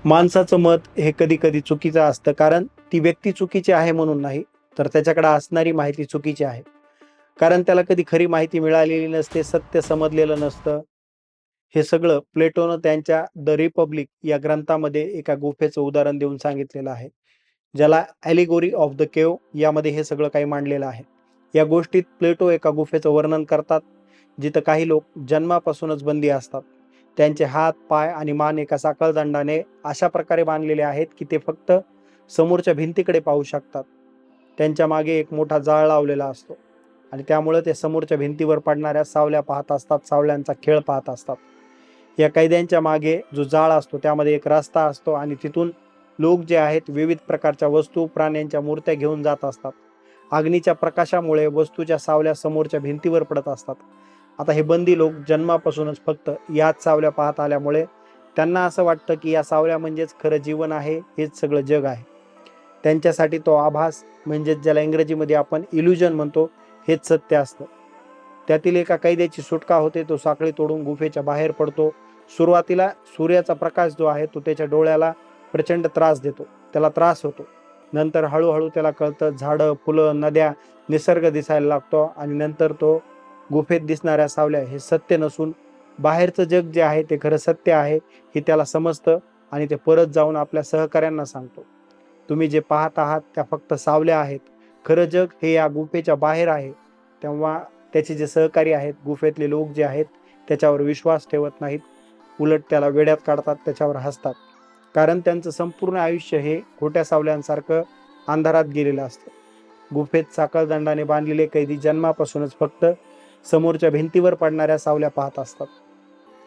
माणसाचं मत हे कधी कधी चुकीचं असतं, कारण ती व्यक्ती चुकीची आहे म्हणून नाही, तर त्याच्याकडे असणारी माहिती चुकीची आहे. कारण त्याला कधी खरी माहिती मिळालेली नसते, सत्य समजलेलं नसतं. हे सगळं प्लेटोनं त्यांच्या द रिपब्लिक या ग्रंथामध्ये एका गुफेचं उदाहरण देऊन सांगितलेलं आहे, ज्याला ॲलिगोरी ऑफ द केव यामध्ये हे सगळं काही मांडलेलं आहे. या गोष्टीत प्लेटो एका गुफेचं वर्णन करतात, जिथं काही लोक जन्मापासूनच बंदी असतात. त्यांचे हात, पाय आणि मान एका साखळदंडाने अशा प्रकारे बांधलेले आहेत की ते फक्त समोरच्या भिंतीकडे पाहू शकतात. त्यांच्या मागे एक मोठा जाळ लावलेला असतो आणि त्यामुळे ते समोरच्या भिंतीवर पडणाऱ्या सावल्या पाहत असतात, सावल्यांचा खेळ पाहत असतात. या कैद्यांच्या मागे जो जाळ असतो त्यामध्ये एक रस्ता असतो आणि तिथून लोक जे आहेत विविध प्रकारच्या वस्तू, प्राण्यांच्या मूर्त्या घेऊन जात असतात. अग्नीच्या प्रकाशामुळे वस्तूच्या सावल्या समोरच्या भिंतीवर पडत असतात. आता हे बंदी लोक जन्मापासूनच फक्त याच सावल्या पाहत आल्यामुळे त्यांना असं वाटतं की या सावल्या म्हणजेच खरं जीवन आहे, हेच सगळं जग आहे. त्यांच्यासाठी तो आभास, म्हणजेच ज्याला इंग्रजीमध्ये आपण इल्युजन म्हणतो, हेच सत्य असतं. त्यातील एका कैद्याची सुटका होते. तो साखळी तोडून गुफेच्या बाहेर पडतो. सुरुवातीला सूर्याचा प्रकाश जो आहे तो त्याच्या डोळ्याला प्रचंड त्रास देतो, त्याला त्रास होतो. नंतर हळूहळू त्याला कळतं, झाडं, फुलं, नद्या, निसर्ग दिसायला लागतो आणि नंतर तो गुफेत दिसणाऱ्या सावल्या हे सत्य नसून बाहेरचं जग जे आहे ते खरं सत्य आहे हे त्याला समजतं. आणि ते परत जाऊन आपल्या सहकाऱ्यांना सांगतो, तुम्ही जे पाहत आहात त्या फक्त सावल्या आहेत, खरं जग हे या गुफेच्या बाहेर आहे. तेव्हा त्याचे जे सहकारी आहेत, गुफेतले लोक जे आहेत, त्याच्यावर विश्वास ठेवत नाहीत, उलट त्याला वेड्यात काढतात, त्याच्यावर हसतात. कारण त्यांचं संपूर्ण आयुष्य हे खोट्या सावल्यांसारखं अंधारात गेलेलं असतं. गुफेत साखळदंडाने बांधलेले कैदी जन्मापासूनच फक्त समोरच्या भिंतीवर पडणाऱ्या सावल्या पाहत असतात.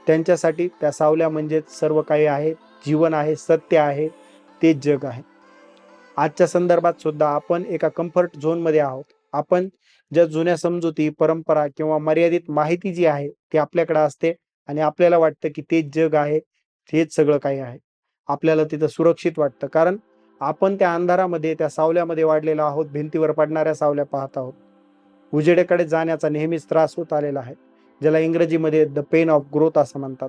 त्यांच्यासाठी त्या सावल्या म्हणजेच सर्व काही आहे, जीवन आहे, सत्य आहे, तेच जग आहे. आजच्या संदर्भात सुद्धा आपण एका कम्फर्ट झोनमध्ये आहोत. आपण ज्या जुन्या समजुती, परंपरा किंवा मर्यादित माहिती जी आहे ती आपल्याकडे असते आणि आपल्याला वाटतं की तेच जग आहे, तेच सगळं काही आहे. आपल्याला तिथं सुरक्षित वाटतं, कारण आपण त्या अंधारामध्ये, त्या सावल्यामध्ये वाढलेलो आहोत, भिंतीवर पडणाऱ्या सावल्या पाहत आहोत. उजेडेकडे जाण्याचा नेहमीच त्रास होत आलेला आहे, ज्याला इंग्रजीमध्ये द पेन ऑफ ग्रोथ असं म्हणतात.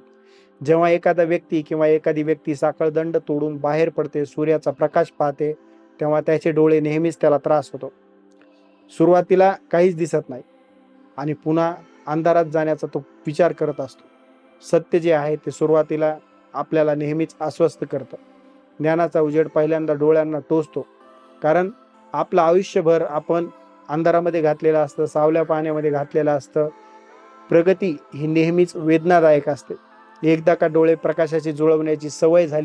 जेव्हा एखादा व्यक्ती किंवा एखादी व्यक्ती साखळदंड तोडून बाहेर पडते, सूर्याचा प्रकाश पाहते, तेव्हा त्याचे डोळे नेहमीच त्याला त्रास होतो. सुरुवातीला काहीच दिसत नाही आणि पुन्हा अंधारात जाण्याचा तो विचार करत असतो. सत्य जे आहे ते सुरुवातीला आपल्याला नेहमीच अस्वस्थ करतं. ज्ञानाचा उजेड पहिल्यांदा डोळ्यांना टोचतो, कारण आपलं आयुष्यभर आपण अंधारामध्ये घातलेलं असतं, सावल्या पाण्यामध्ये घातलेलं असतं. प्रगती ही नेहमीच वेदनादायक असते. एकदा का डोळे प्रकाशाची जुळवण्याची सवय झाली